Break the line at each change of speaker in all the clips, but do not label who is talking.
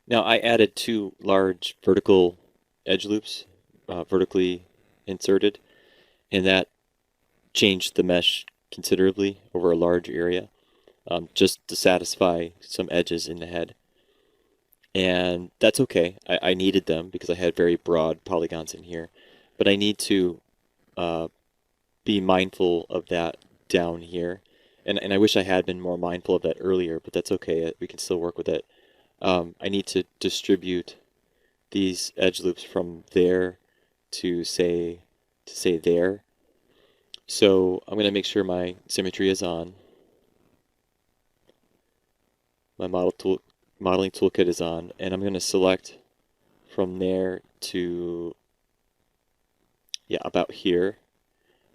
Now I added two large vertical edge loops, vertically inserted, and that changed the mesh considerably over a large area, just to satisfy some edges in the head. And that's okay. I needed them because I had very broad polygons in here. But I need to uh, be mindful of that down here. And I wish I had been more mindful of that earlier, but that's okay. We can still work with it. I need to distribute these edge loops from there to say there. So I'm going to make sure my symmetry is on. My modeling toolkit is on, and I'm going to select from there to, yeah, about here,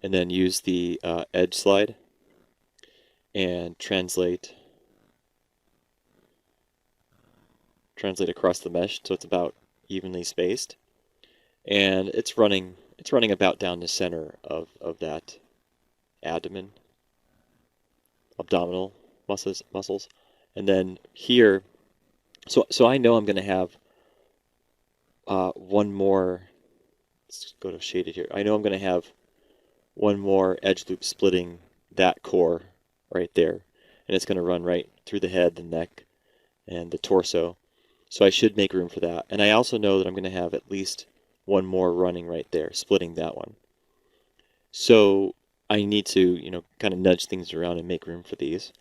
and then use the edge slide and translate across the mesh so it's about evenly spaced. And it's running about down the center of that abdomen, abdominal muscles. And then here, so I know I'm going to have one more, let's go to shaded here. I know I'm going to have one more edge loop splitting that core right there. And it's going to run right through the head, the neck, and the torso. So I should make room for that. And I also know that I'm going to have at least one more running right there, splitting that one. So I need to, kind of nudge things around and make room for these.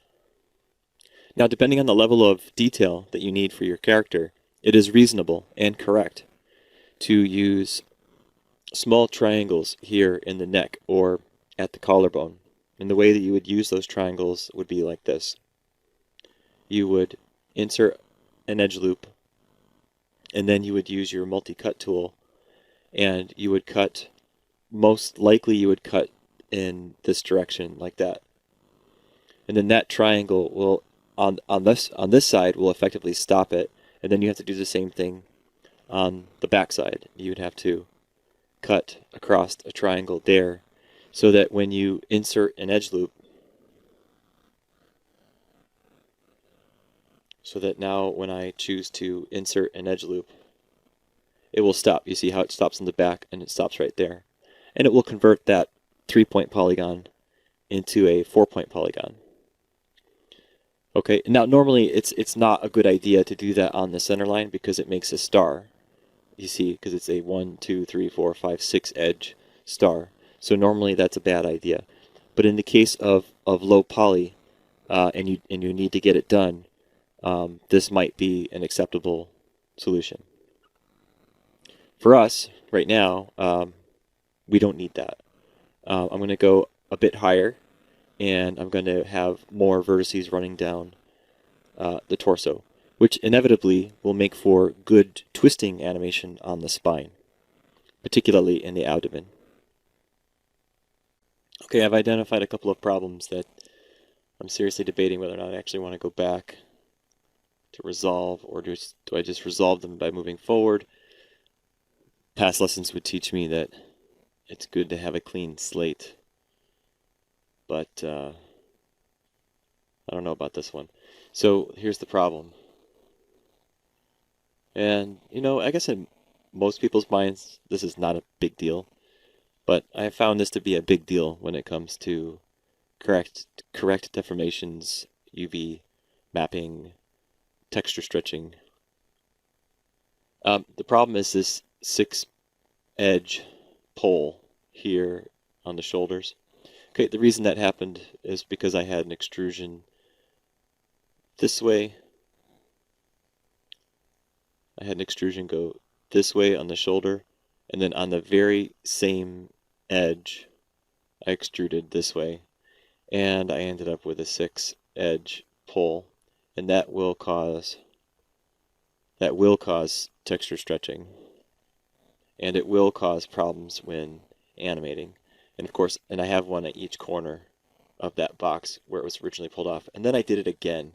Now, depending on the level of detail that you need for your character, it is reasonable and correct to use small triangles here in the neck or at the collarbone. And the way that you would use those triangles would be like this. You would insert an edge loop, and then you would use your multi-cut tool, and you would cut, most likely you would cut in this direction like that. And then that triangle will, on this side, will effectively stop it, and then you have to do the same thing on the back side. You would have to cut across a triangle there so that when you insert an edge loop, so that now when I choose to insert an edge loop, it will stop. You see how it stops in the back and it stops right there. And it will convert that 3-point polygon into a 4-point polygon. Okay, now normally it's not a good idea to do that on the center line because it makes a star. You see, because it's a 1, 2, 3, 4, 5, 6 edge star. So normally that's a bad idea. But in the case of low poly, and you need to get it done, this might be an acceptable solution. For us, right now, we don't need that. I'm going to go a bit higher, and I'm going to have more vertices running down the torso, which inevitably will make for good twisting animation on the spine, particularly in the abdomen. Okay, I've identified a couple of problems that I'm seriously debating whether or not I actually want to go back to resolve, or do I just resolve them by moving forward. Past lessons would teach me that it's good to have a clean slate, but I don't know about this one. So here's the problem. And, I guess in most people's minds, this is not a big deal, but I have found this to be a big deal when it comes to correct deformations, UV mapping, texture stretching. The problem is this 6-edge pole here on the shoulders. Okay, the reason that happened is because I had an extrusion this way. I had an extrusion go this way on the shoulder, and then on the very same edge, I extruded this way, and I ended up with a 6-edge pole, and that will cause texture stretching, and it will cause problems when animating. And of course, I have one at each corner of that box where it was originally pulled off, and then I did it again.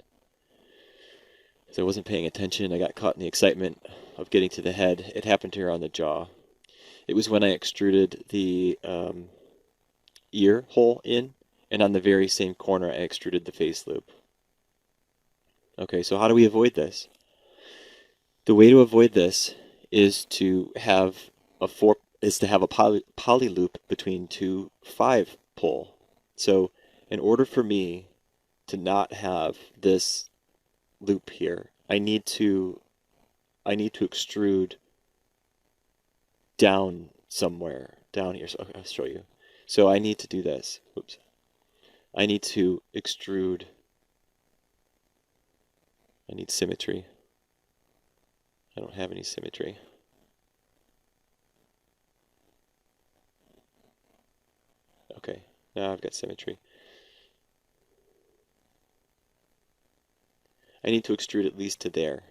So I wasn't paying attention. I got caught in the excitement of getting to the head. It happened here on the jaw. It was when I extruded the ear hole in, and on the very same corner I extruded the face loop. Okay, so how do we avoid this? The way to avoid this is to have a poly loop between two 5-pole. So in order for me to not have this loop here, I need to extrude down somewhere down here. So okay, I'll show you. So I need to do this. Oops. I need to extrude. I need symmetry. I don't have any symmetry. Okay, now I've got symmetry. I need to extrude at least to there.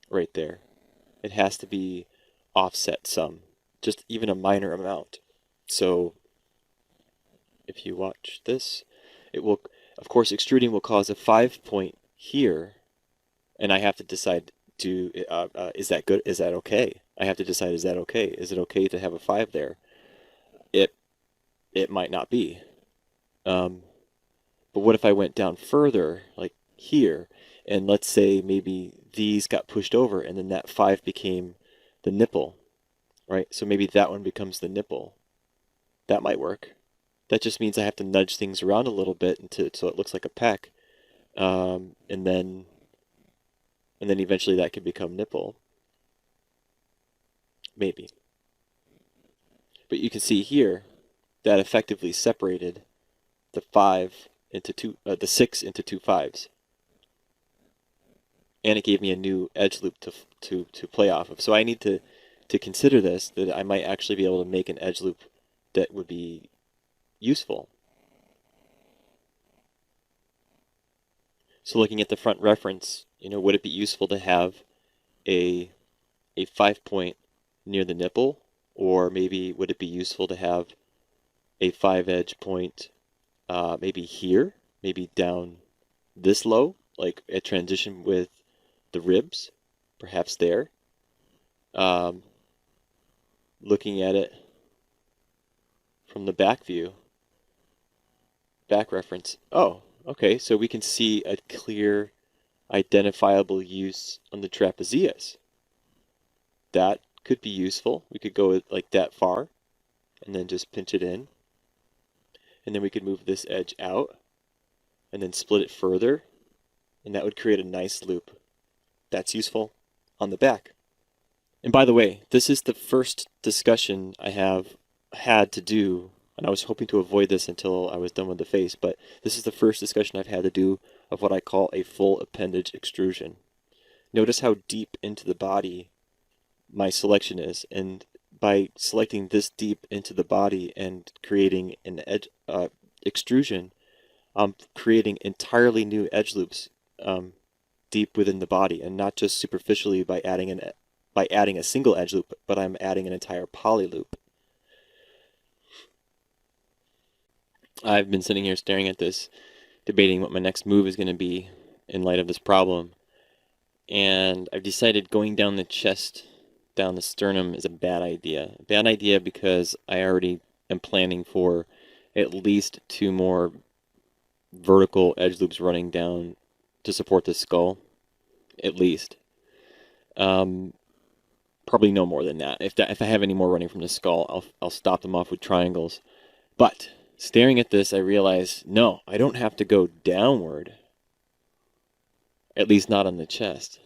Right there. It has to be offset some, just even a minor amount. So if you watch this, it will, of course, extruding will cause a 5-point here, and I have to decide, is that good? Is that okay? I have to decide, is that okay? Is it okay to have a 5 there? It might not be. But what if I went down further, like here, and let's say maybe these got pushed over, and then that 5 became the nipple, right? So maybe that one becomes the nipple. That might work. That just means I have to nudge things around a little bit so it looks like a peck, and then eventually that could become nipple. Maybe. But you can see here that effectively separated the 5 into the 6 into two 5s, and it gave me a new edge loop to play off of. So I need to consider this, that I might actually be able to make an edge loop that would be useful. So looking at the front reference, would it be useful to have a 5-point near the nipple, or maybe would it be useful to have a 5-edge point maybe here, maybe down this low, like a transition with the ribs, perhaps there. Looking at it from the back view, back reference, oh, okay, so we can see a clear, identifiable use on the trapezius. That could be useful. We could go like that far, and then just pinch it in. And then we could move this edge out, and then split it further, and that would create a nice loop. That's useful on the back. And by the way, this is the first discussion I have had to do, and I was hoping to avoid this until I was done with the face, but this is the first discussion I've had to do of what I call a full appendage extrusion. Notice how deep into the body my selection is, and by selecting this deep into the body and creating an edge extrusion, I'm creating entirely new edge loops deep within the body, and not just superficially by adding a single edge loop, but I'm adding an entire poly loop. I've been sitting here staring at this, debating what my next move is going to be in light of this problem, and I've decided going down the chest, down the sternum, is a bad idea. Bad idea because I already am planning for at least 2 more vertical edge loops running down to support the skull, at least. Probably no more than that. If I have any more running from the skull, I'll stop them off with triangles. But staring at this, I realize, no, I don't have to go downward. At least not on the chest.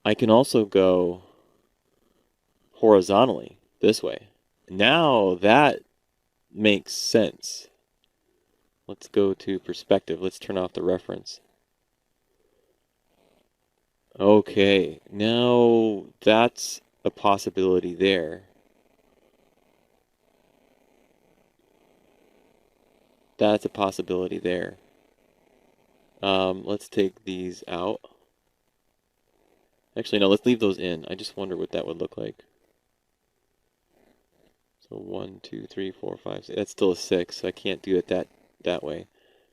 I can also go horizontally, this way. Now that makes sense. Let's go to perspective. Let's turn off the reference. Okay, now that's a possibility there. That's a possibility there. Let's take these out. Actually, no, let's leave those in. I just wonder what that would look like. So 1, 2, 3, 4, 5, 6. That's still a 6, so I can't do it that way.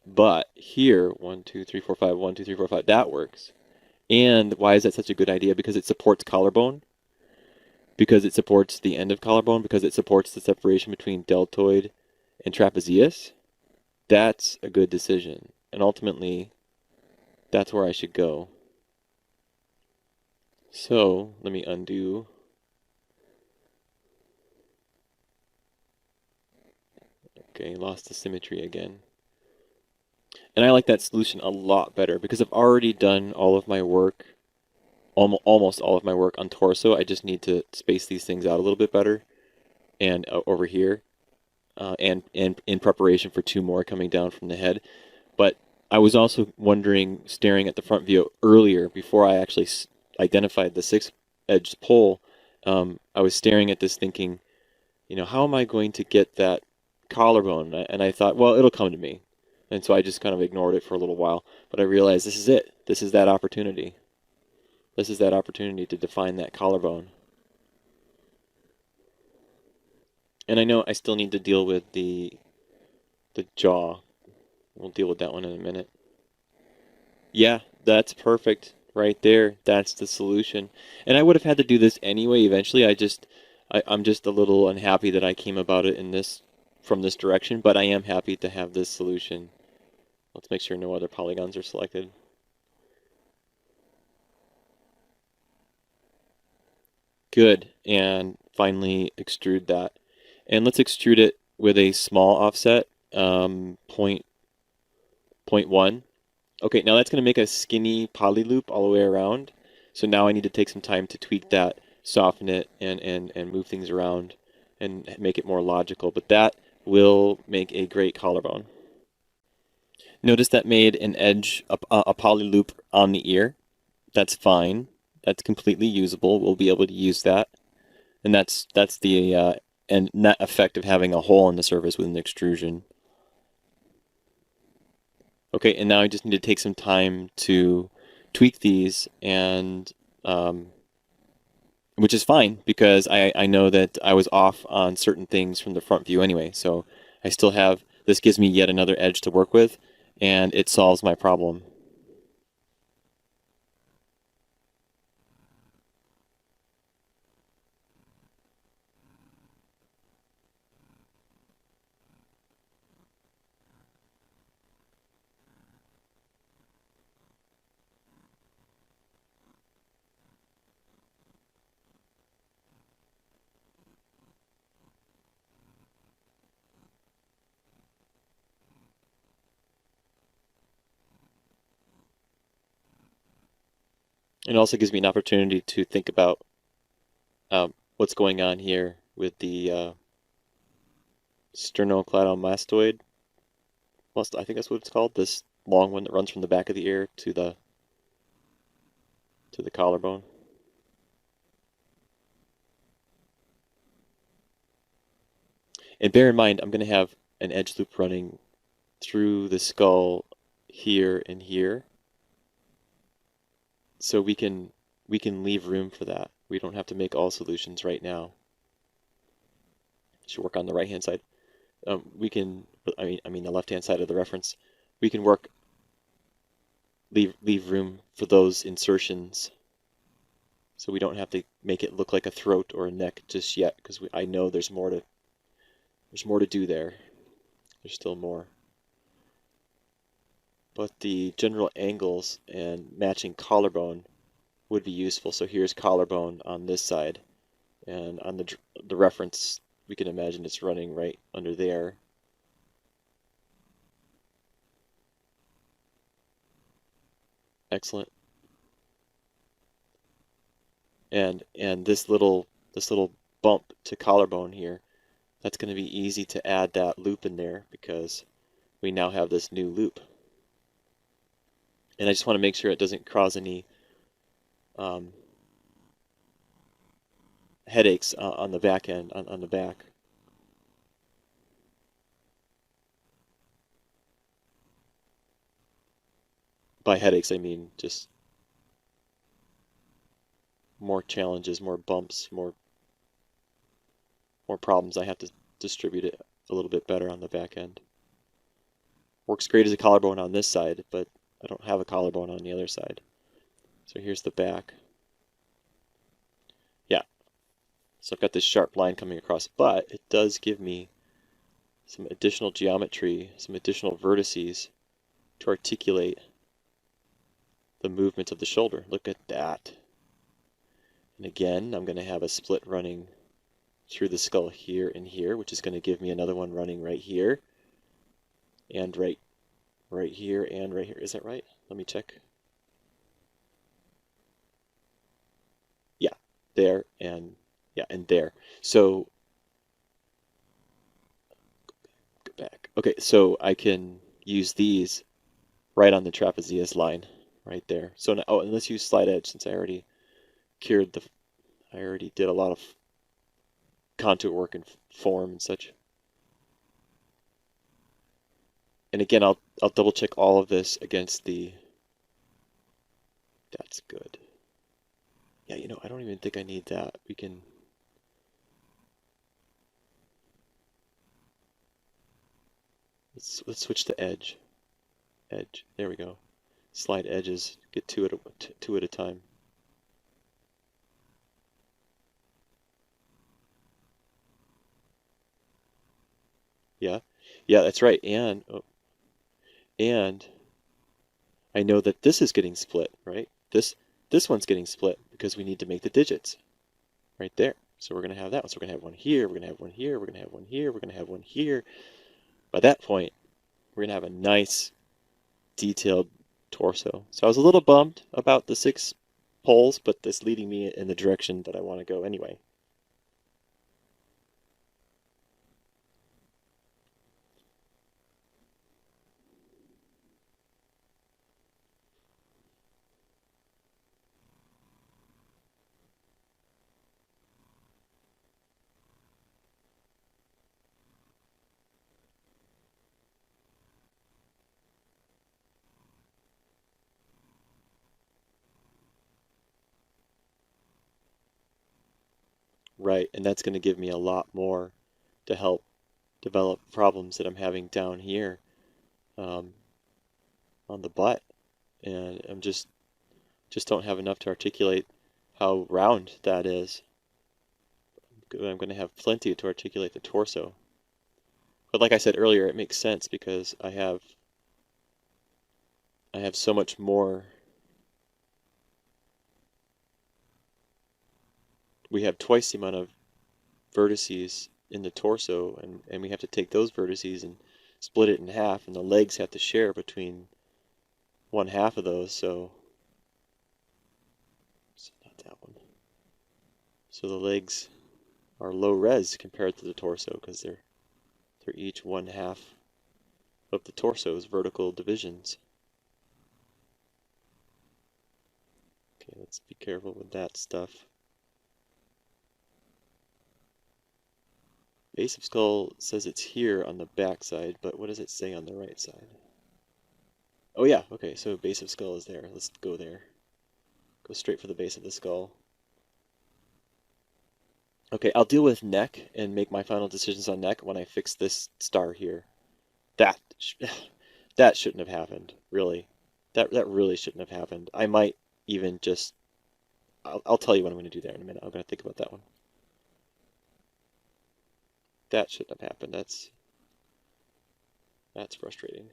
But here, 1, 2, 3, 4, 5, 1, 2, 3, 4, 5, that works. And why is that such a good idea? Because it supports collarbone, because it supports the end of collarbone, because it supports the separation between deltoid and trapezius. That's a good decision. And ultimately, that's where I should go. So let me undo. Okay, lost the symmetry again. And I like that solution a lot better because I've already done all of my work, almost all of my work on torso. I just need to space these things out a little bit better and over here, and in preparation for two more coming down from the head. But I was also wondering, staring at the front view earlier, before I actually identified the six-edged pole, I was staring at this thinking, how am I going to get that collarbone? And I thought, well, it'll come to me. And so I just kind of ignored it for a little while. But I realized this is it. This is that opportunity. This is that opportunity to define that collarbone. And I know I still need to deal with the jaw. We'll deal with that one in a minute. Yeah, that's perfect right there. That's the solution. And I would have had to do this anyway eventually. I'm just a little unhappy that I came about it from this direction, but I am happy to have this solution. Let's make sure no other polygons are selected. Good. And finally extrude that. And let's extrude it with a small offset, 0.1. Okay, now that's going to make a skinny poly loop all the way around. So now I need to take some time to tweak that, soften it, and move things around and make it more logical. But that will make a great collarbone. Notice that made an edge, a poly loop on the ear. That's fine. That's completely usable. We'll be able to use that. And that's the and net effect of having a hole in the surface with an extrusion. Okay, and now I just need to take some time to tweak these, and which is fine because I know that I was off on certain things from the front view anyway. So I still have, this gives me yet another edge to work with, and it solves my problem. It also gives me an opportunity to think about what's going on here with the sternocleidomastoid. Well, I think that's what it's called. This long one that runs from the back of the ear to the collarbone. And bear in mind, I'm going to have an edge loop running through the skull here and here, so we can leave room for that. We don't have to make all solutions right now. Should work on the right hand side. We can, I mean the left hand side of the reference. We can leave room for those insertions, so we don't have to make it look like a throat or a neck just yet, because I know there's more to do there. There's still more. But the general angles and matching collarbone would be useful. So here's collarbone on this side, and on the reference, we can imagine it's running right under there. Excellent. And this little bump to collarbone here, that's going to be easy to add that loop in there because we now have this new loop. And I just want to make sure it doesn't cause any headaches on the back end, on the back. By headaches, I mean just more challenges, more bumps, more problems. I have to distribute it a little bit better on the back end. Works great as a collarbone on this side, but I don't have a collarbone on the other side. So here's the back. Yeah. So I've got this sharp line coming across, but it does give me some additional geometry, some additional vertices to articulate the movement of the shoulder. Look at that. And again, I'm going to have a split running through the skull here and here, which is going to give me another one running right here and right here and right here. Is that right? Let me check. Yeah, there and yeah, and there. So go back. Okay, so I can use these right on the trapezius line right there. So now, oh, and let's use slide edge since I already I already did a lot of contour work and form and such. And again, I'll double check all of this against the, that's good. Yeah, you know, I don't even think I need that. We can, let's switch to edge. Edge, there we go. Slide edges, get two at a time. Yeah, yeah, that's right. And I know that this is getting split, right? This one's getting split because we need to make the digits right there. So we're going to have that one. So we're going to have one here, we're going to have one here, we're going to have one here, we're going to have one here. By that point, we're going to have a nice detailed torso. So I was a little bummed about the 6 poles, but that's leading me in the direction that I want to go anyway. Right, and that's going to give me a lot more to help develop problems that I'm having down here um, on the butt, and I'm just don't have enough to articulate how round that is. I'm going to have plenty to articulate the torso. But like I said earlier, it makes sense because I have so much more. We have twice the amount of vertices in the torso, and we have to take those vertices and split it in half, and the legs have to share between one half of those, so not that one. So the legs are low res compared to the torso because they're each one half of the torso's vertical divisions. Okay, let's be careful with that stuff. Base of skull says it's here on the back side, but what does it say on the right side? Oh yeah, okay, so base of skull is there. Let's go there. Go straight for the base of the skull. Okay, I'll deal with neck and make my final decisions on neck when I fix this star here. That that shouldn't have happened, really. That really shouldn't have happened. I might even just I'll tell you what I'm going to do there in a minute. I'm going to think about that one. That shouldn't have happened. That's frustrating.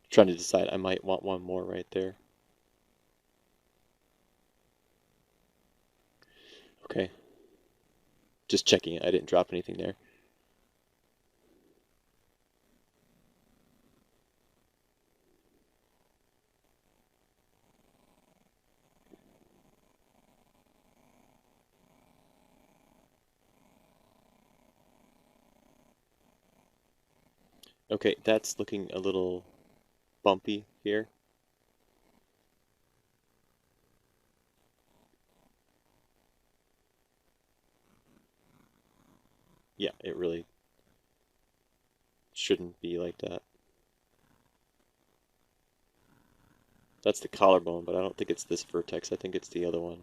Trying to decide. I might want one more right there. Okay. Just checking it. I didn't drop anything there. Okay, that's looking a little bumpy here. Yeah, it really shouldn't be like that. That's the collarbone, but I don't think it's this vertex. I think it's the other one.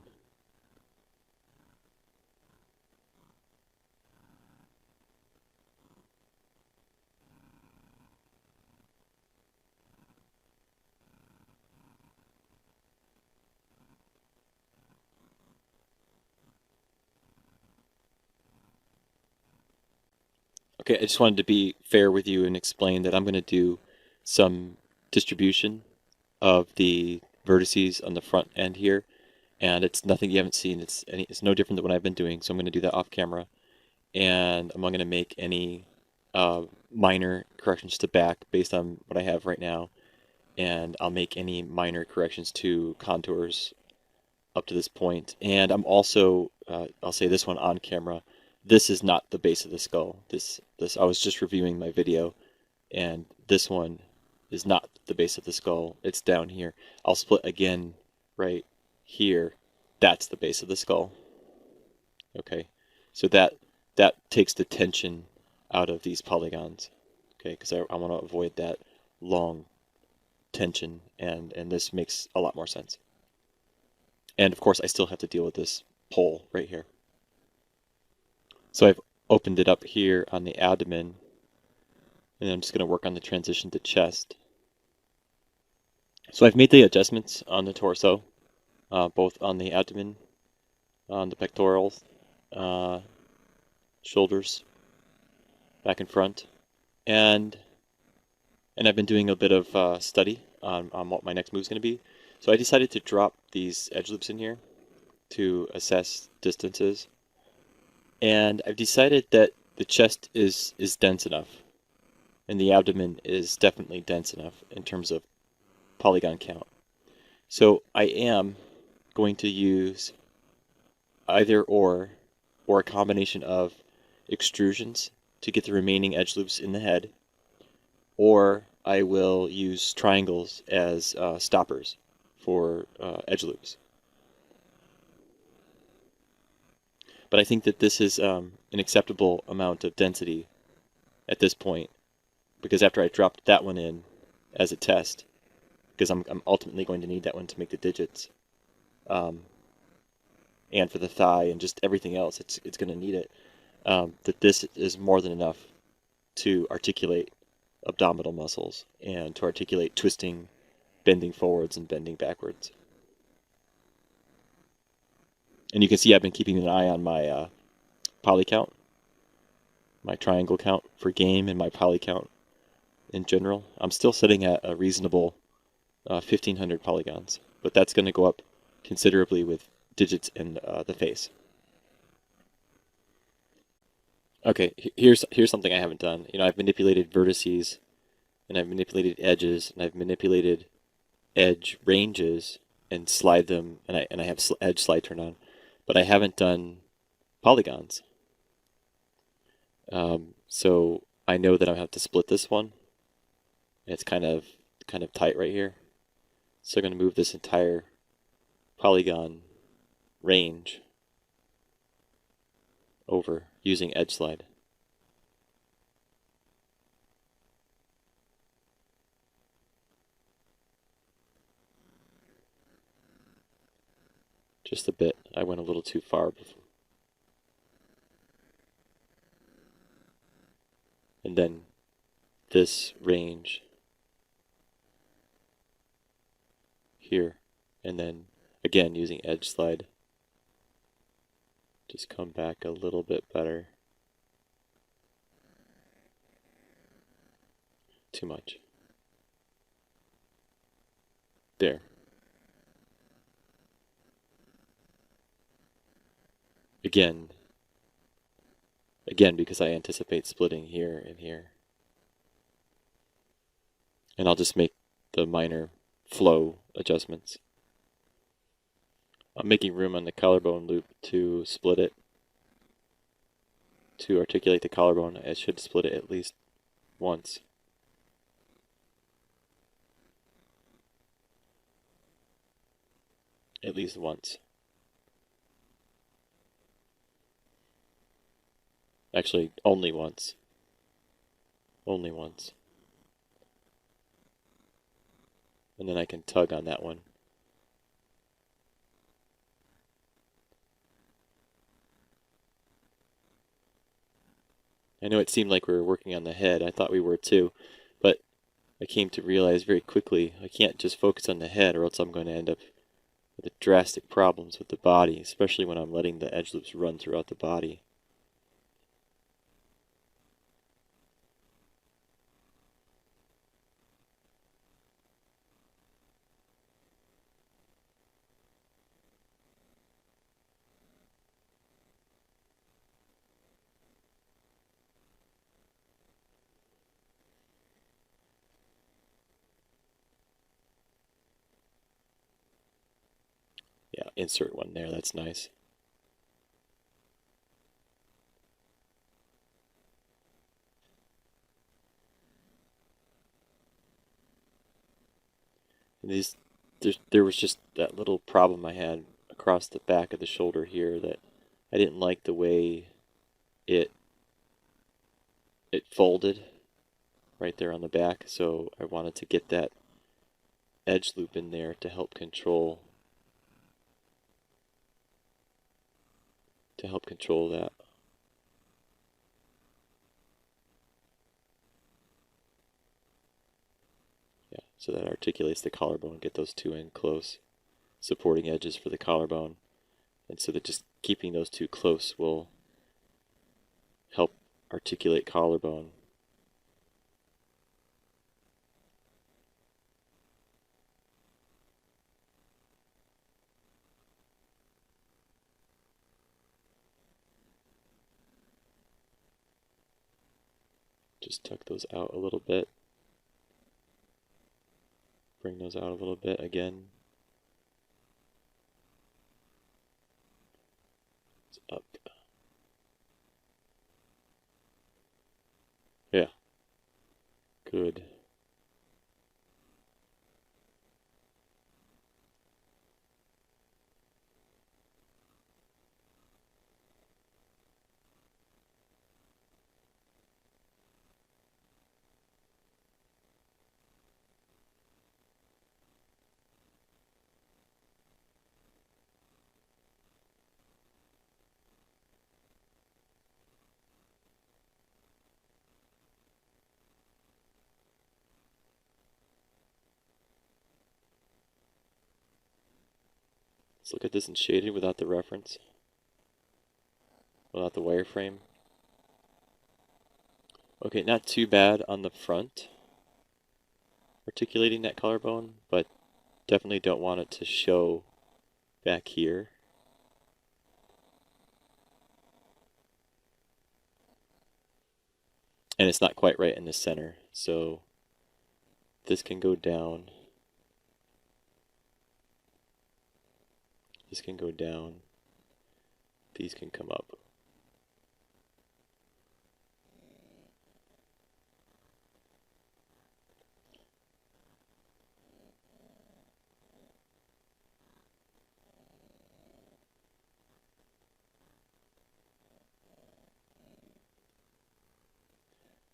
Okay, I just wanted to be fair with you and explain that I'm going to do some distribution of the vertices on the front end here, and it's nothing you haven't seen. It's no different than what I've been doing, so I'm going to do that off camera, and I'm not going to make any minor corrections to back based on what I have right now, and I'll make any minor corrections to contours up to this point. And I'm also, I'll say this one on camera, this is not the base of the skull. This I was just reviewing my video, and this one is not the base of the skull. It's down here. I'll split again right here. That's the base of the skull. Okay, so that takes the tension out of these polygons. Okay, because I want to avoid that long tension, and this makes a lot more sense. And of course, I still have to deal with this pole right here. So I've opened it up here on the abdomen, and I'm just going to work on the transition to chest. So I've made the adjustments on the torso, both on the abdomen, on the pectorals, shoulders, back and front, and I've been doing a bit of study on what my next move is going to be. So I decided to drop these edge loops in here to assess distances, and I've decided that the chest is dense enough, and the abdomen is definitely dense enough in terms of polygon count. So I am going to use either or a combination of extrusions to get the remaining edge loops in the head, or I will use triangles as stoppers for edge loops. But I think that this is an acceptable amount of density at this point, because after I dropped that one in as a test, because I'm ultimately going to need that one to make the digits, and for the thigh and just everything else, it's going to need it. That this is more than enough to articulate abdominal muscles and to articulate twisting, bending forwards and bending backwards. And you can see I've been keeping an eye on my poly count, my triangle count for game, and my poly count in general. I'm still sitting at a reasonable 1,500 polygons, but that's going to go up considerably with digits in the face. Okay, here's something I haven't done. You know, I've manipulated vertices, and I've manipulated edges, and I've manipulated edge ranges and slide them, and I have edge slide turned on, but I haven't done polygons. So I know that I have to split this one. It's kind of tight right here. So I'm going to move this entire polygon range over using edge slide. Just a bit. I went a little too far before. And then this range here, and then again using edge slide, just come back a little bit better. Too much. There. Again, because I anticipate splitting here and here. And I'll just make the minor flow adjustments. I'm making room on the collarbone loop to split it. To articulate the collarbone, I should split it at least once. at least once. Actually, only once. Only once. And then I can tug on that one. I know it seemed like we were working on the head. I thought we were too. But I came to realize very quickly I can't just focus on the head or else I'm going to end up with drastic problems with the body, especially when I'm letting the edge loops run throughout the body. Yeah, insert one there. That's nice. And there was just that little problem I had across the back of the shoulder here that I didn't like the way it it folded right there on the back, so I wanted to get that edge loop in there to help control that. Yeah, so that articulates the collarbone, get those two in close, supporting edges for the collarbone. And so that just keeping those two close will help articulate collarbone. Just tuck those out a little bit. Bring those out a little bit again. It's up. Yeah. Good. Let's look at this in shaded without the reference, without the wireframe. Okay, not too bad on the front, articulating that collarbone, but definitely don't want it to show back here. And it's not quite right in the center, so this can go down. This can go down. These can come up.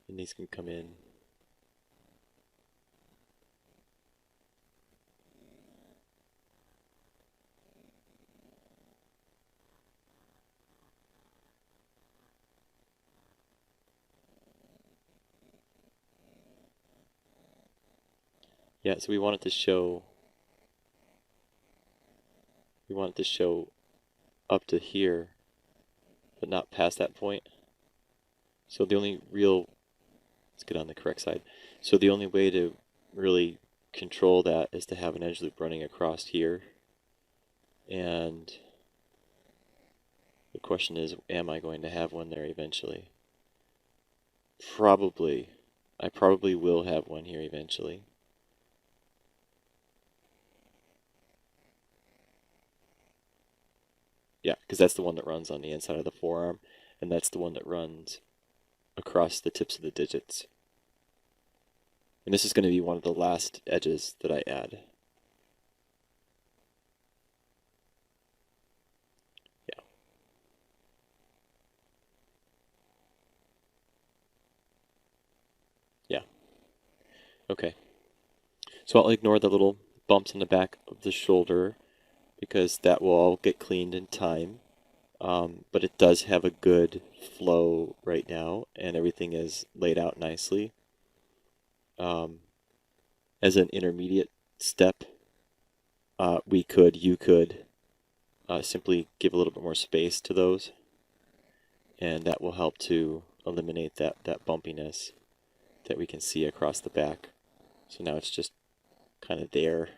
And these can come in. Yeah, so we want it to show up to here, but not past that point. So the only real, let's get on the correct side. So the only way to really control that is to have an edge loop running across here. And the question is, am I going to have one there eventually? Probably. I probably will have one here eventually. Yeah, because that's the one that runs on the inside of the forearm, and that's the one that runs across the tips of the digits. And this is going to be one of the last edges that I add. Okay. So I'll ignore the little bumps in the back of the shoulder because that will all get cleaned in time. But it does have a good flow right now, and everything is laid out nicely. As an intermediate step, you could simply give a little bit more space to those, and that will help to eliminate that bumpiness that we can see across the back. So now it's just kind of there.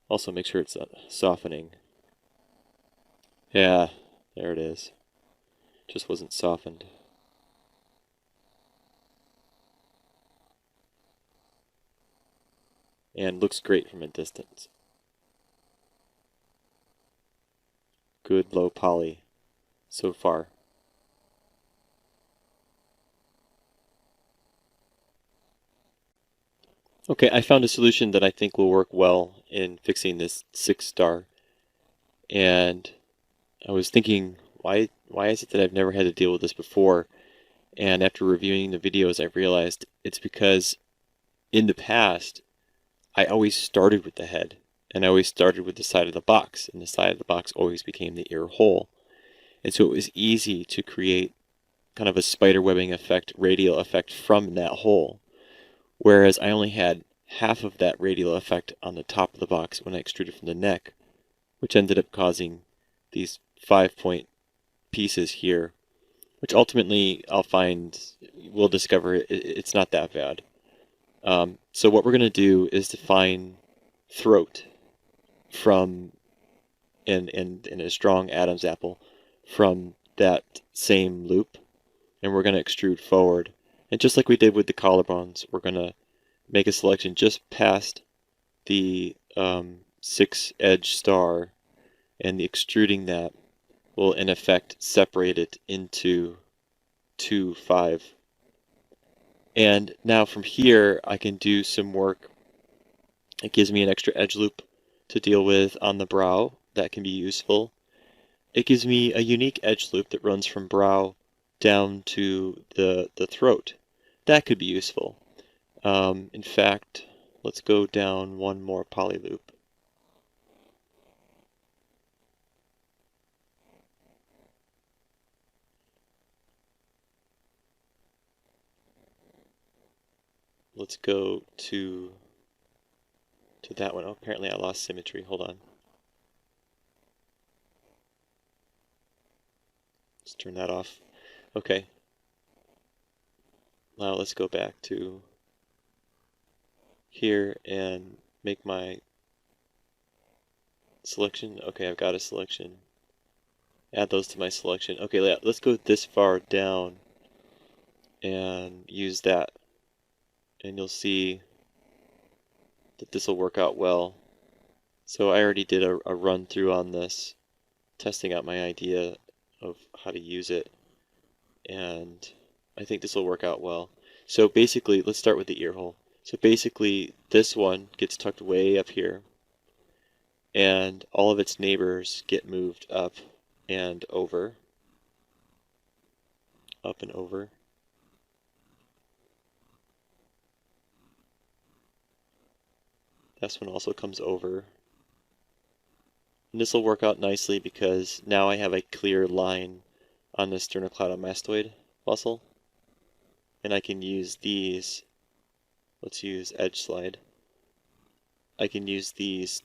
Also make sure it's softening. Yeah, there it is. Just wasn't softened. And looks great from a distance. Good low poly so far. Okay, I found a solution that I think will work well in fixing this 6-star. And I was thinking, why is it that I've never had to deal with this before? And after reviewing the videos, I realized it's because in the past, I always started with the head, and I always started with the side of the box, and the side of the box always became the ear hole. And so it was easy to create kind of a spider webbing effect, radial effect from that hole. Whereas I only had half of that radial effect on the top of the box when I extruded from the neck, which ended up causing these 5-point pieces here, which ultimately we'll discover it's not that bad. So what we're going to do is define throat from in a strong Adam's apple from that same loop, and we're going to extrude forward. And just like we did with the collarbones, we're going to make a selection just past the 6-edge star, and the extruding that will in effect separate it into 2, 5. And now from here I can do some work. It gives me an extra edge loop to deal with on the brow. That can be useful. It gives me a unique edge loop that runs from brow down to the throat. That could be useful. In fact, let's go down one more poly loop. Let's go to that one. Oh, apparently I lost symmetry. Hold on. Let's turn that off. Okay. Now let's go back to here and make my selection. Okay, I've got a selection. Add those to my selection. Okay, let's go this far down and use that. And you'll see that this will work out well. So I already did a run through on this, testing out my idea of how to use it. And I think this will work out well. So basically, let's start with the ear hole. So basically, this one gets tucked way up here, and all of its neighbors get moved up and over. Up and over. This one also comes over. And this will work out nicely because now I have a clear line on the sternocleidomastoid muscle. And I can use these. Let's use edge slide. I can use these,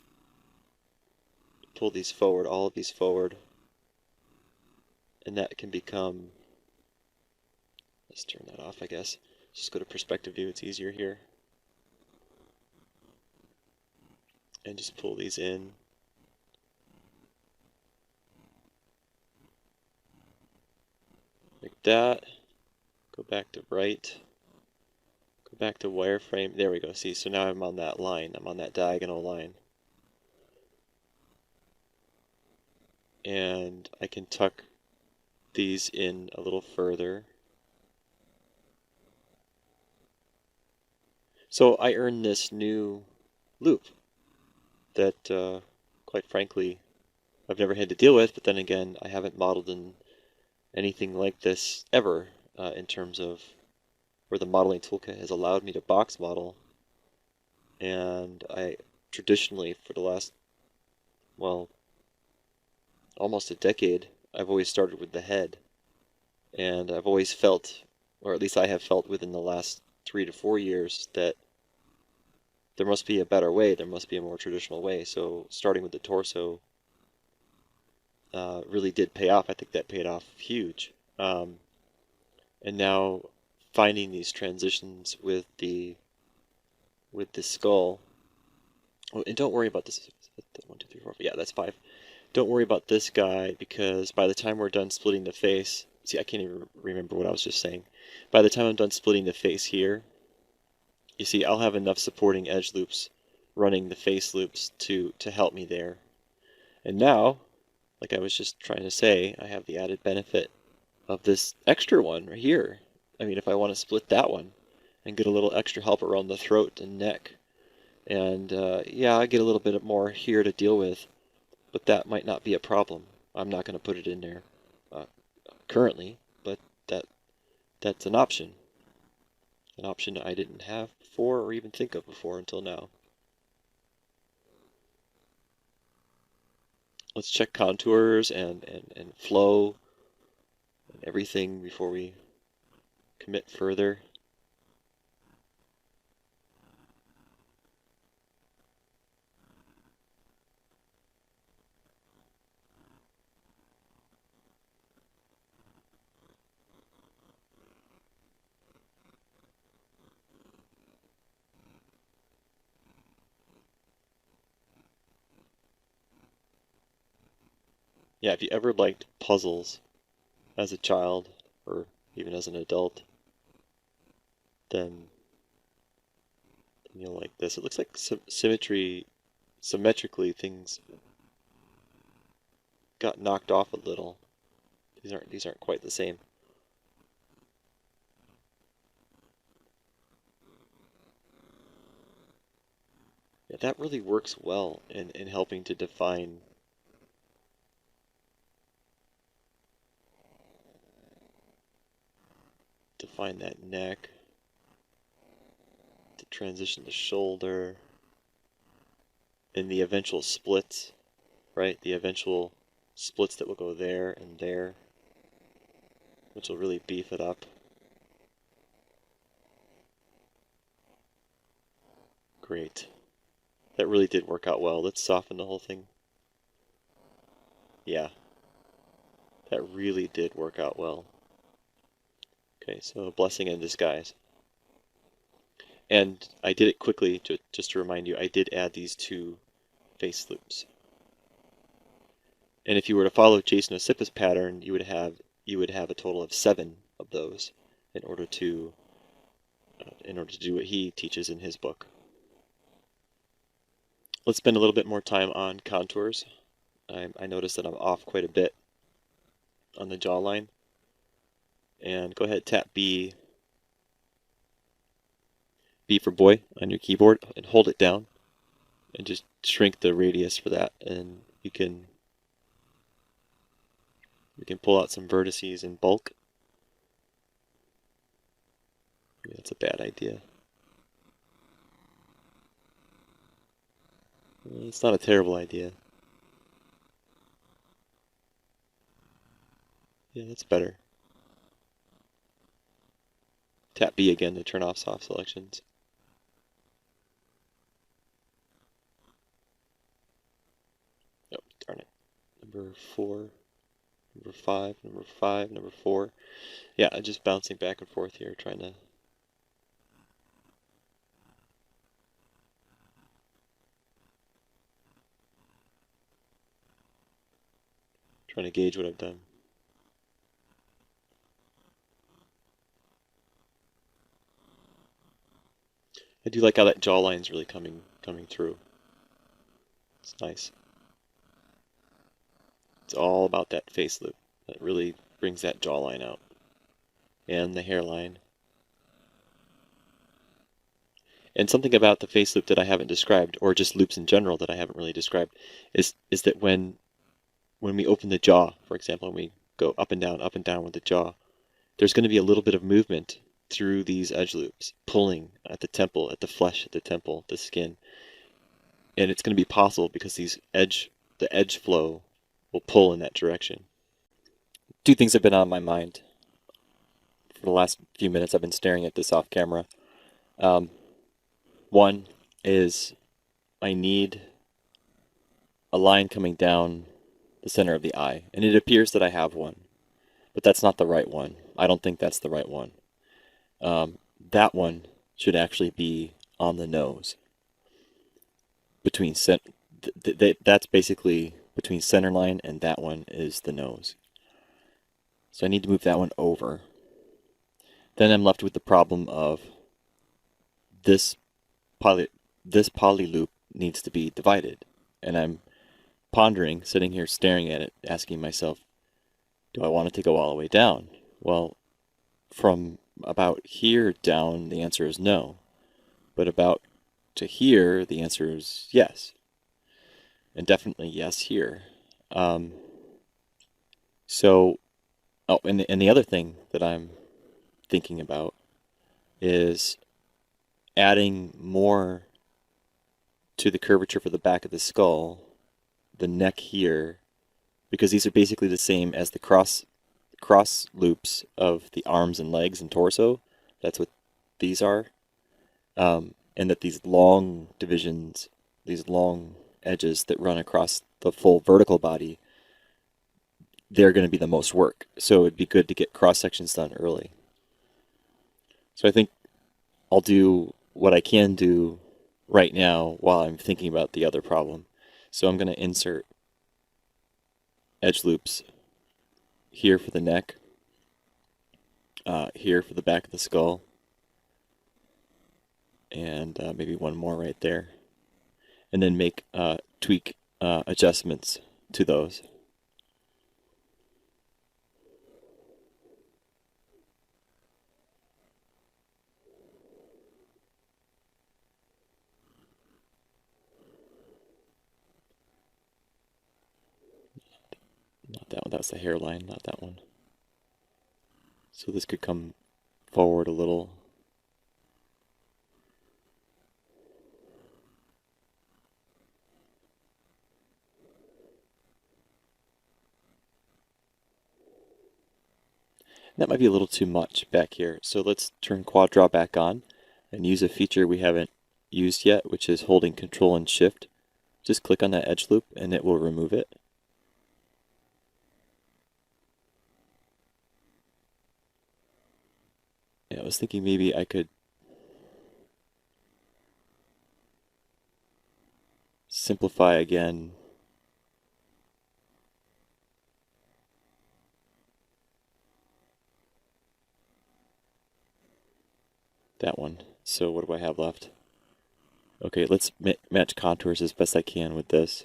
pull these forward, all of these forward. And that can become, let's turn that off, I guess. Just go to perspective view, it's easier here. And just pull these in. Like that. Go back to right. Go back to wireframe. There we go. See, so now I'm on that line. I'm on that diagonal line. And I can tuck these in a little further. So I earned this new loop that, quite frankly, I've never had to deal with, but then again, I haven't modeled in anything like this ever, in terms of where the modeling toolkit has allowed me to box model. And I traditionally, for the last, well, almost a decade, I've always started with the head. And I've always felt, or at least I have felt within the last 3 to 4 years, that there must be a better way, there must be a more traditional way. So starting with the torso really did pay off. I think that paid off huge. And now finding these transitions with the skull. Oh, and don't worry about this. 1, 2, 3, 4. Yeah, that's 5. Don't worry about this guy because by the time we're done splitting the face, see, I can't even remember what I was just saying. By the time I'm done splitting the face here, you see, I'll have enough supporting edge loops running the face loops to help me there. And now, like I was just trying to say, I have the added benefit of this extra one right here. I mean, if I want to split that one and get a little extra help around the throat and neck, and yeah, I get a little bit more here to deal with, but that might not be a problem. I'm not going to put it in there currently, but that's an option I didn't have before or even think of before until now. Let's check contours and flow and everything before we commit further. Yeah, if you ever liked puzzles as a child or even as an adult, then you'll like this. It looks like symmetrically things got knocked off a little. These aren't quite the same. Yeah, that really works well in helping to define that neck, to transition the shoulder, and the eventual splits, right? The eventual splits that will go there and there, which will really beef it up. Great. That really did work out well. Let's soften the whole thing. Yeah, that really did work out well. Okay, so blessing in disguise. And I did it quickly, just to remind you, I did add these 2 face loops. And if you were to follow Jason Osipa's pattern, you would have a total of 7 of those in order to do what he teaches in his book. Let's spend a little bit more time on contours. I noticed that I'm off quite a bit on the jawline. And go ahead, tap B for boy on your keyboard and hold it down and just shrink the radius for that, and we can pull out some vertices in bulk. Maybe that's a bad idea. It's not a terrible idea. Yeah, that's better. Tap B again to turn off soft selections. Oh, darn it. Number 4, number 5, number 5, number 4. Yeah, I'm just bouncing back and forth here, trying to gauge what I've done. I do like how that jawline's really coming through. It's nice. It's all about that face loop. That really brings that jawline out. And the hairline. And something about the face loop that I haven't described, or just loops in general that I haven't really described, is that when we open the jaw, for example, and we go up and down with the jaw, there's going to be a little bit of movement through these edge loops, pulling at the temple, at the flesh, at the temple, the skin. And it's going to be possible because the edge flow will pull in that direction. Two things have been on my mind for the last few minutes. I've been staring at this off camera. One is I need a line coming down the center of the eye, and it appears that I have one, but that's not the right one. I don't think that's the right one. That one should actually be on the nose. That's basically between center line and that one is the nose. So I need to move that one over. Then I'm left with the problem of this poly loop needs to be divided. And I'm pondering, sitting here staring at it, asking myself, do I want it to go all the way down? Well, from about here down, the answer is no. But about to here, the answer is yes. And definitely yes here. And the other thing that I'm thinking about is adding more to the curvature for the back of the skull, the neck here, because these are basically the same as the cross loops of the arms and legs and torso. That's what these are. And that these long divisions, these long edges that run across the full vertical body, they're going to be the most work. So it'd be good to get cross sections done early. So I think I'll do what I can do right now while I'm thinking about the other problem. So I'm going to insert edge loops here for the neck, here for the back of the skull, and maybe one more right there. And then make tweak adjustments to those. Not that one, that's the hairline, not that one. So this could come forward a little. That might be a little too much back here. So let's turn quad draw back on and use a feature we haven't used yet, which is holding Control and Shift. Just click on that edge loop and it will remove it. Yeah, I was thinking maybe I could simplify again. That one. So what do I have left? Okay, let's match contours as best I can with this.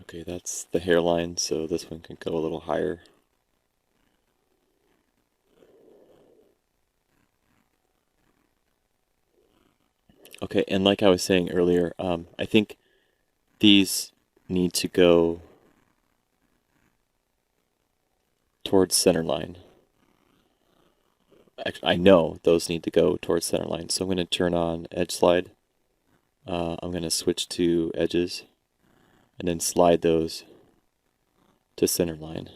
Okay, that's the hairline, so this one can go a little higher. Okay, and like I was saying earlier, I think these need to go towards center line. Actually, I know those need to go towards center line, so I'm going to turn on edge slide. I'm going to switch to edges and then slide those to center line.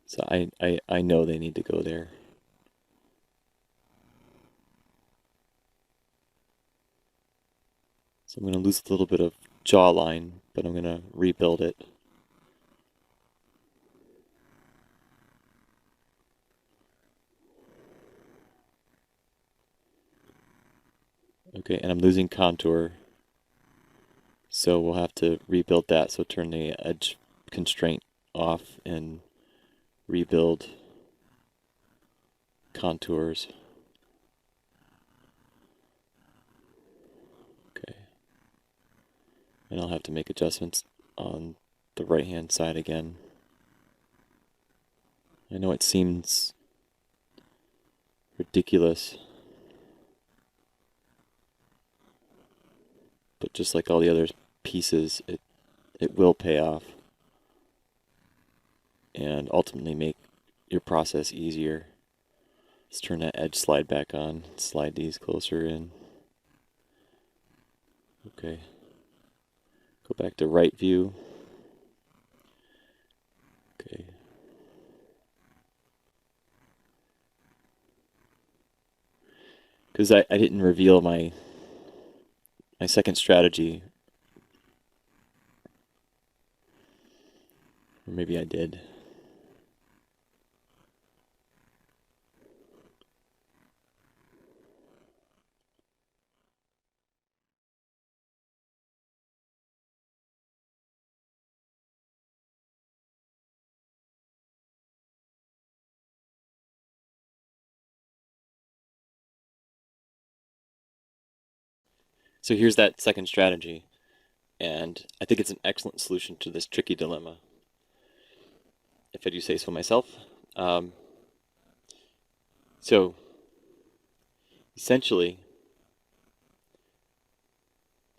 So I know they need to go there. So I'm going to lose a little bit of jawline, but I'm going to rebuild it. Okay, and I'm losing contour, so we'll have to rebuild that. So turn the edge constraint off and rebuild contours. Okay. And I'll have to make adjustments on the right hand side again. I know it seems ridiculous, but just like all the other pieces, it will pay off and ultimately make your process easier. Let's turn that edge slide back on, slide these closer in. Okay. Go back to right view. Okay. Because I didn't reveal my second strategy. Or maybe I did. So here's that second strategy, and I think it's an excellent solution to this tricky dilemma, if I do say so myself. So essentially,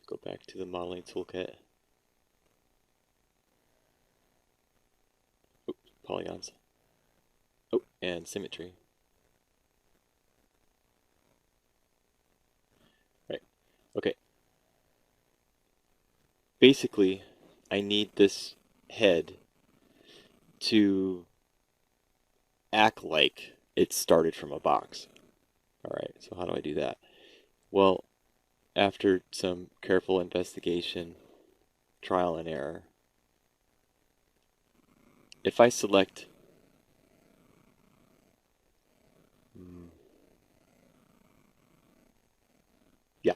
go back to the modeling toolkit. Oops, polygons. Oh, and symmetry. Right. Okay. Basically, I need this head to act like it started from a box. All right, so how do I do that? Well, after some careful investigation, trial and error, if I select yeah,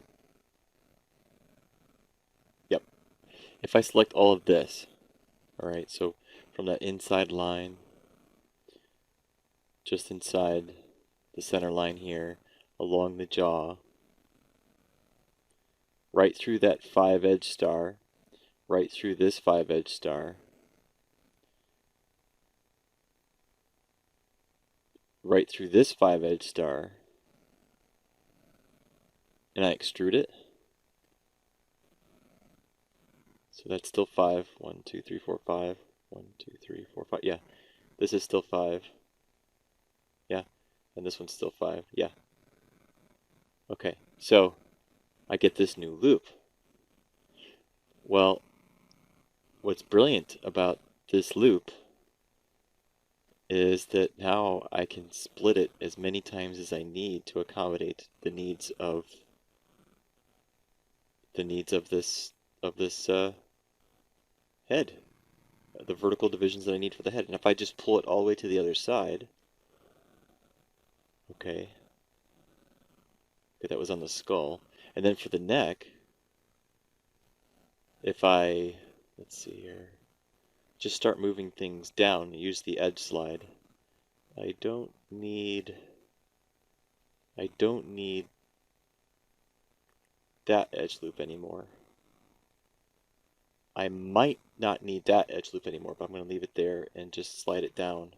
yep. If I select all of this, all right, so from that inside line, just inside the center line here, along the jaw, right through that 5-edge star, right through this 5-edge star, right through this 5-edge star, and I extrude it. So that's still 5. 1, 2, 3, 4, 5. 1, 2, 3, 4, 5. Yeah, this is still 5. Yeah, and this one's still 5. Yeah. Okay, so I get this new loop. Well, what's brilliant about this loop is that now I can split it as many times as I need to accommodate the needs of this head, the vertical divisions that I need for the head. And if I just pull it all the way to the other side, okay, that was on the skull, and then for the neck, if I, let's see here, just start moving things down, use the edge slide. I don't need that edge loop anymore. I might not need that edge loop anymore, but I'm going to leave it there and just slide it down.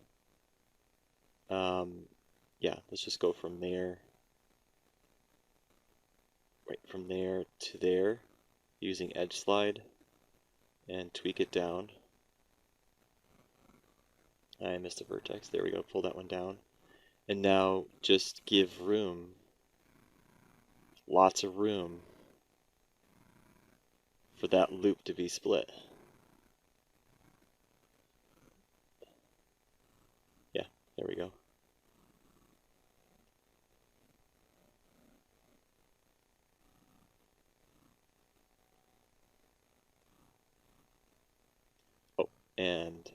Yeah, let's just go from there, right from there to there, using edge slide, and tweak it down. I missed a vertex. There we go. Pull that one down. And now just give room, lots of room, for that loop to be split. Yeah, there we go. Oh, and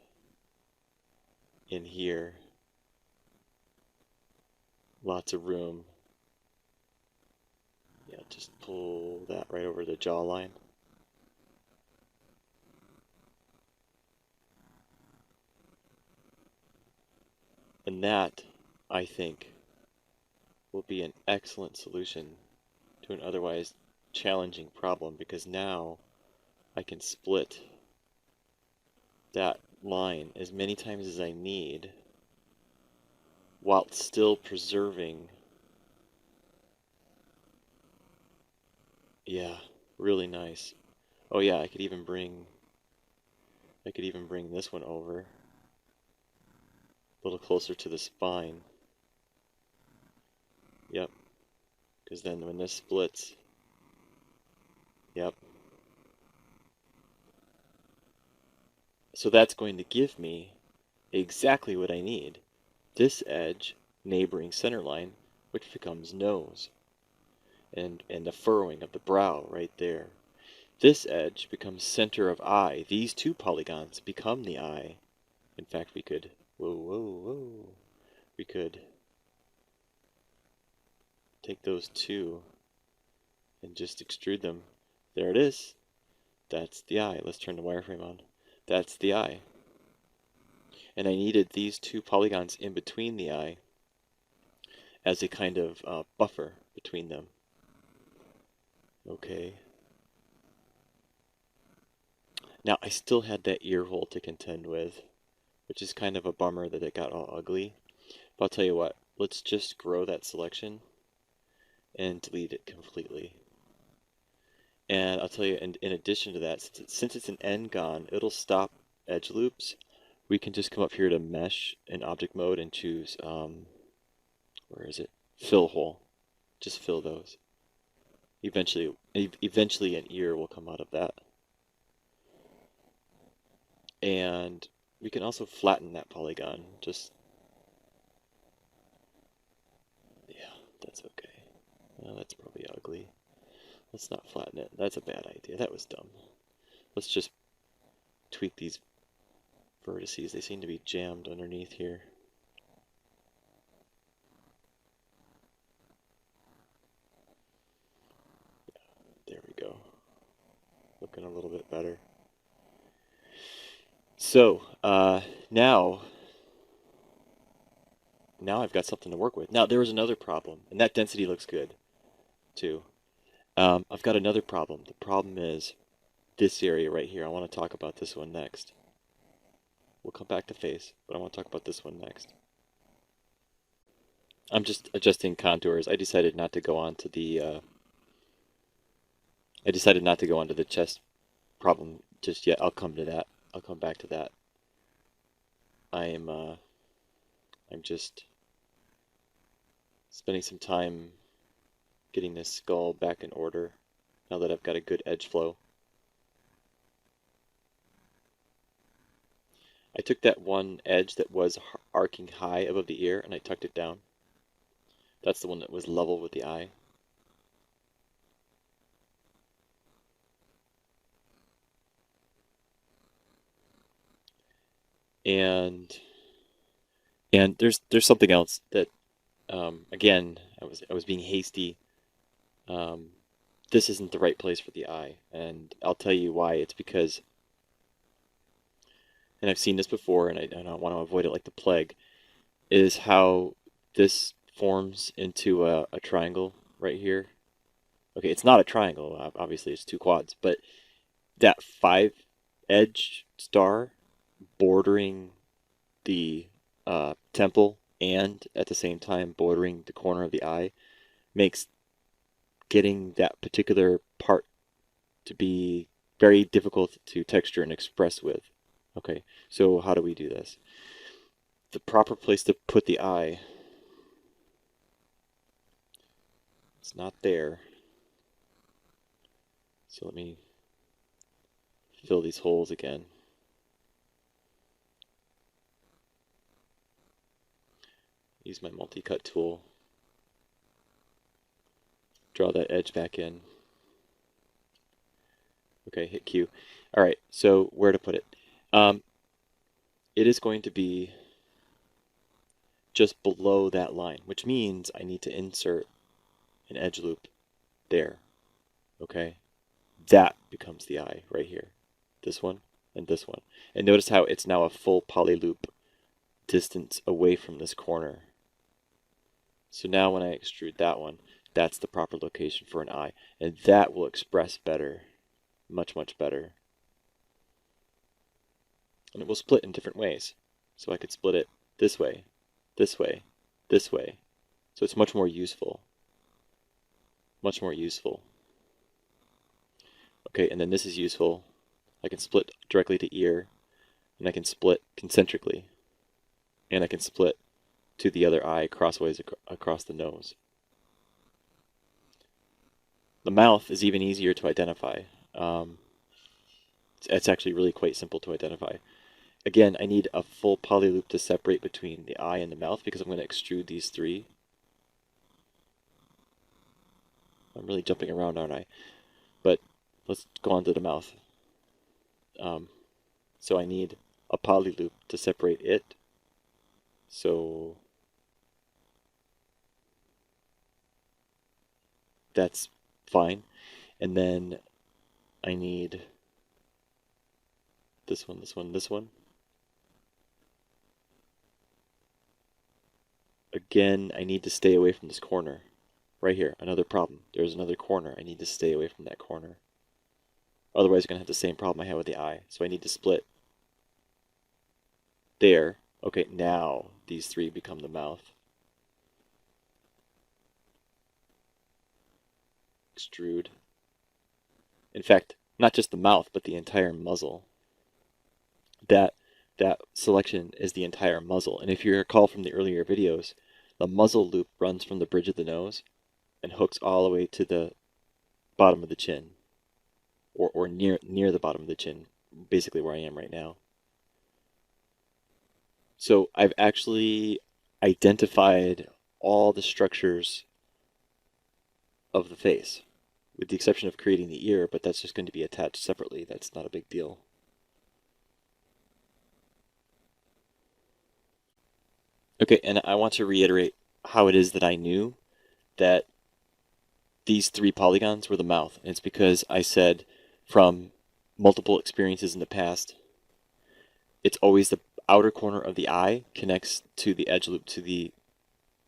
in here, lots of room. Yeah, just pull that right over the jawline. And that, I think, will be an excellent solution to an otherwise challenging problem, because now I can split that line as many times as I need while still preserving. Yeah, really nice. Oh yeah, I could even bring this one over a little closer to the spine. Yep, because then when this splits, yep. So that's going to give me exactly what I need. This edge neighboring center line, which becomes nose, and the furrowing of the brow right there. This edge becomes center of eye. These two polygons become the eye. In fact, we could, whoa, we could take those two and just extrude them. There it is. That's the eye. Let's turn the wireframe on. That's the eye. And I needed these two polygons in between the eye as a kind of buffer between them. Okay. Now I still had that ear hole to contend with, which is kind of a bummer that it got all ugly. But I'll tell you what, let's just grow that selection and delete it completely. And I'll tell you, in addition to that, since it's an n-gon, it'll stop edge loops. We can just come up here to mesh in object mode and choose, where is it? Fill hole. Just fill those. Eventually an ear will come out of that. And we can also flatten that polygon. Just, yeah, that's okay. Well, that's probably ugly. Let's not flatten it. That's a bad idea. That was dumb. Let's just tweak these vertices. They seem to be jammed underneath here. There we go. Looking a little bit better. So, now I've got something to work with. Now, there was another problem, and that density looks good, too. I've got another problem. The problem is this area right here. I want to talk about this one next. We'll come back to face, but I want to talk about this one next. I'm just adjusting contours. I decided not to go on to the chest problem just yet. I'll come to that. I'll come back to that. I'm just spending some time getting this skull back in order now that I've got a good edge flow. I took that one edge that was arcing high above the ear and I tucked it down. That's the one that was level with the eye. And there's something else that again, I was being hasty. This isn't the right place for the eye, and I'll tell you why. It's because, and I've seen this before, and I want to avoid it like the plague, is how this forms into a triangle right here. Okay, it's not a triangle, obviously it's two quads, but that 5-edge star bordering the temple and at the same time bordering the corner of the eye makes getting that particular part to be very difficult to texture and express with. Okay, so how do we do this? The proper place to put the eye, it's not there. So let me fill these holes again. Use my multi-cut tool. Draw that edge back in. Okay, hit Q. All right, so where to put it? It is going to be just below that line, which means I need to insert an edge loop there. Okay, that becomes the eye right here. This one and this one. And notice how it's now a full poly loop distance away from this corner. So now when I extrude that one, that's the proper location for an eye. And that will express better, much, much better and it will split in different ways. So I could split it this way, this way, this way. So it's much more useful. Much more useful. Okay, and then this is useful. I can split directly to ear, and I can split concentrically. And I can split to the other eye crossways across the nose. The mouth is even easier to identify. It's actually really quite simple to identify. Again, I need a full poly loop to separate between the eye and the mouth because I'm going to extrude these three. I'm really jumping around, aren't I? But let's go on to the mouth. So I need a poly loop to separate it. So that's fine. And then I need this one, this one, this one. Again, I need to stay away from this corner. Right here, another problem. There's another corner. I need to stay away from that corner. Otherwise, I'm going to have the same problem I had with the eye. So I need to split there. Okay, now these three become the mouth. Extrude. In fact, not just the mouth, but the entire muzzle. That selection is the entire muzzle. And if you recall from the earlier videos, the muzzle loop runs from the bridge of the nose and hooks all the way to the bottom of the chin, or near the bottom of the chin, basically where I am right now. So I've actually identified all the structures of the face, with the exception of creating the ear, but that's just going to be attached separately. That's not a big deal. Okay, and I want to reiterate how it is that I knew that these three polygons were the mouth. And it's because I said from multiple experiences in the past, it's always the outer corner of the eye connects to the edge loop to the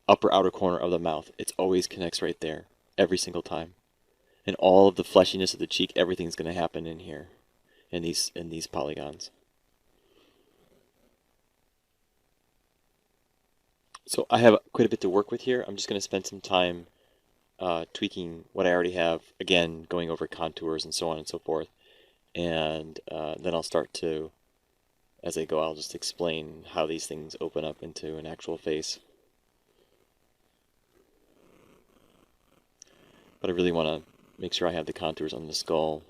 upper outer corner of the mouth. It always connects right there, every single time. And all of the fleshiness of the cheek, everything's going to happen in here, in these polygons. So I have quite a bit to work with here. I'm just going to spend some time tweaking what I already have, again, going over contours and so on and so forth. And then I'll start to, as I go, I'll just explain how these things open up into an actual face. But I really want to make sure I have the contours on the skull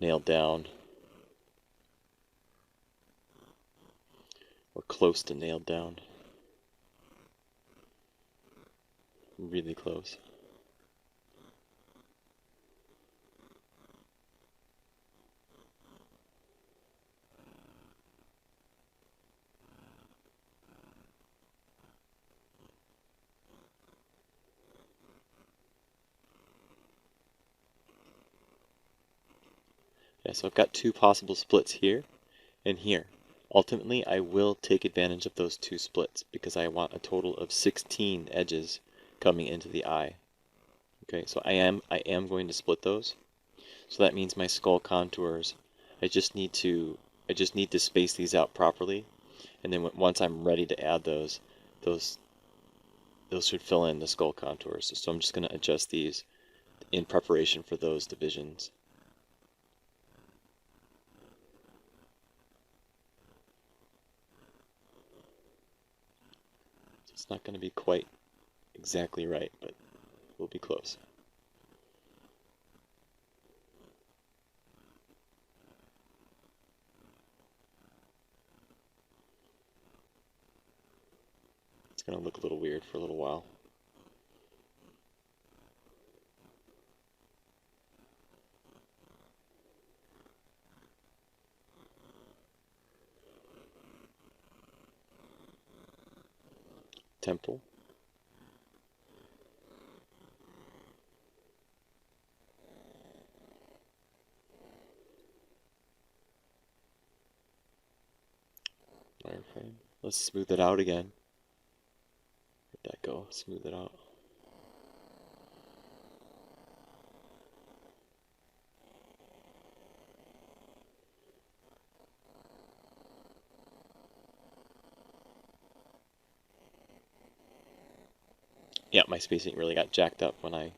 nailed down, or close to nailed down. Really close. Yeah, so I've got two possible splits here and here. Ultimately, I will take advantage of those two splits because I want a total of 16 edges coming into the eye. Okay, so I am going to split those. So that means my skull contours, I just need to space these out properly, and then once I'm ready to add those should fill in the skull contours. So I'm just going to adjust these in preparation for those divisions. It's not going to be quite exactly right, but we'll be close. It's going to look a little weird for a little while. Temple. Wireframe. Let's smooth it out again. Where'd that go? Smooth it out. yeah, my spacing really got jacked up when I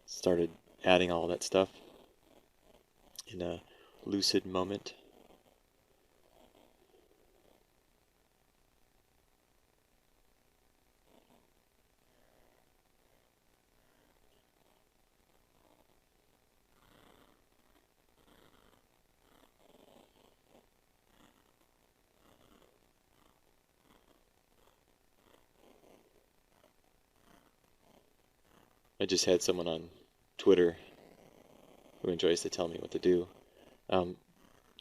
started adding all that stuff in a lucid moment. I just had someone on Twitter who enjoys to tell me what to do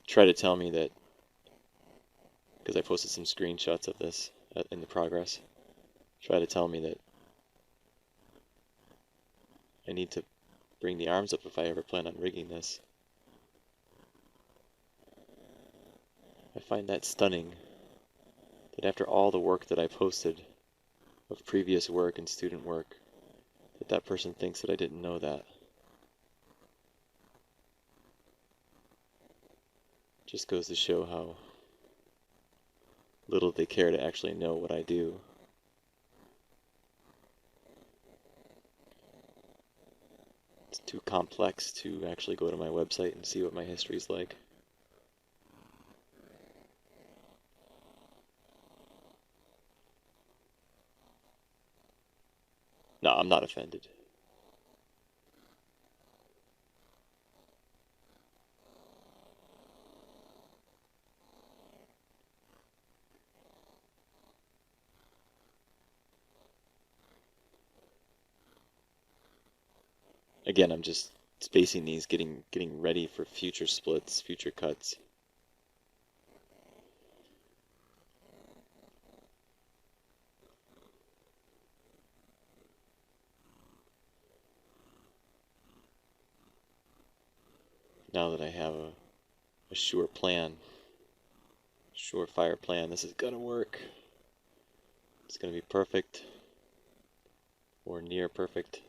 try to tell me that, because I posted some screenshots of this in the progress, try to tell me that I need to bring the arms up if I ever plan on rigging this. I find that stunning, that after all the work that I posted of previous work and student work, that person thinks that I didn't know that. Just goes to show how little they care to actually know what I do. It's too complex to actually go to my website and see what my history's like. No, I'm not offended. Again, I'm just spacing these, getting ready for future splits, future cuts. Now that I have a sure plan, surefire plan, this is gonna work. It's gonna be perfect or near perfect.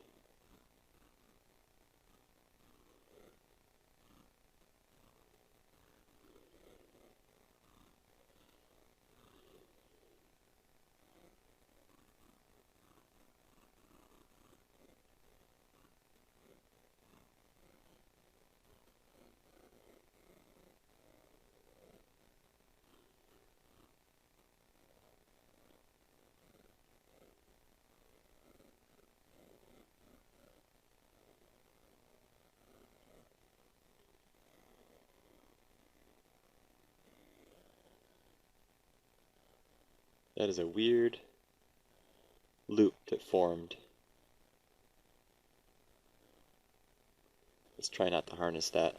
That is a weird loop that formed. Let's try not to harness that.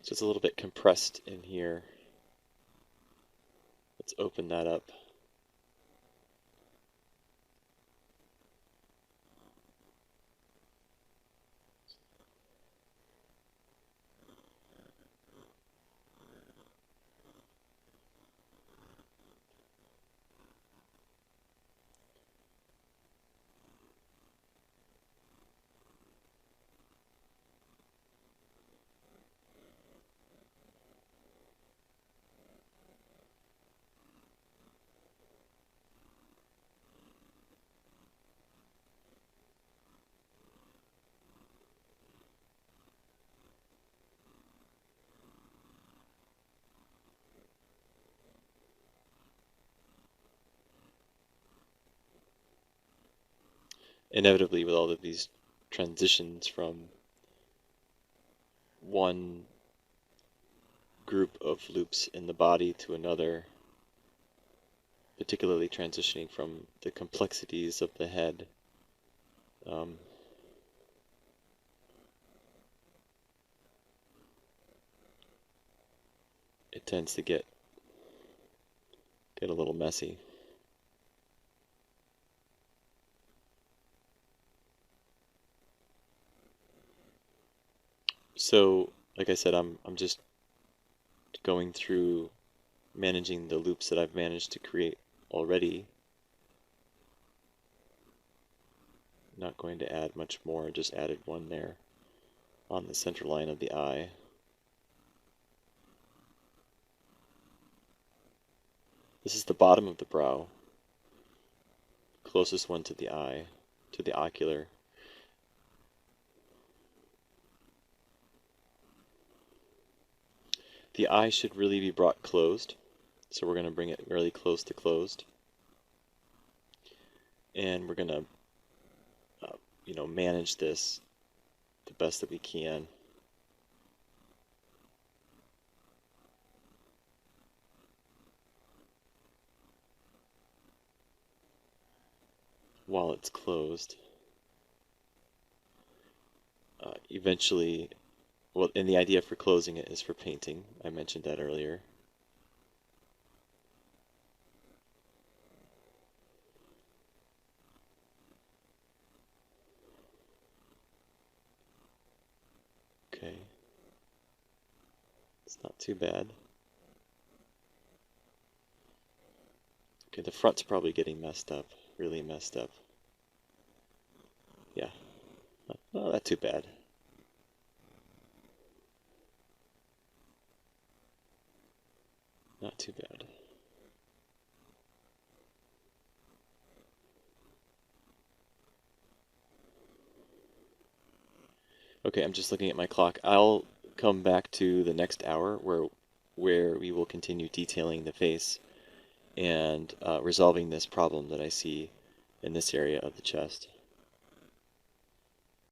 So it's a little bit compressed in here. Let's open that up. Inevitably, with all of these transitions from one group of loops in the body to another, particularly transitioning from the complexities of the head, it tends to get a little messy. So, like I said, I'm just going through managing the loops that I've managed to create already. Not going to add much more, just added one there. on the center line of the eye. This is the bottom of the brow, closest one to the eye, to the ocular. The eye should really be brought closed, so we're going to bring it really close to closed. And we're going to, manage this the best that we can. While it's closed. Eventually, well, and the idea for closing it is for painting. I mentioned that earlier. Okay. It's not too bad. Okay, the front's probably getting messed up, really messed up. Yeah, not too bad. Not too bad. Okay, I'm just looking at my clock. I'll come back to the next hour where we will continue detailing the face and resolving this problem that I see in this area of the chest.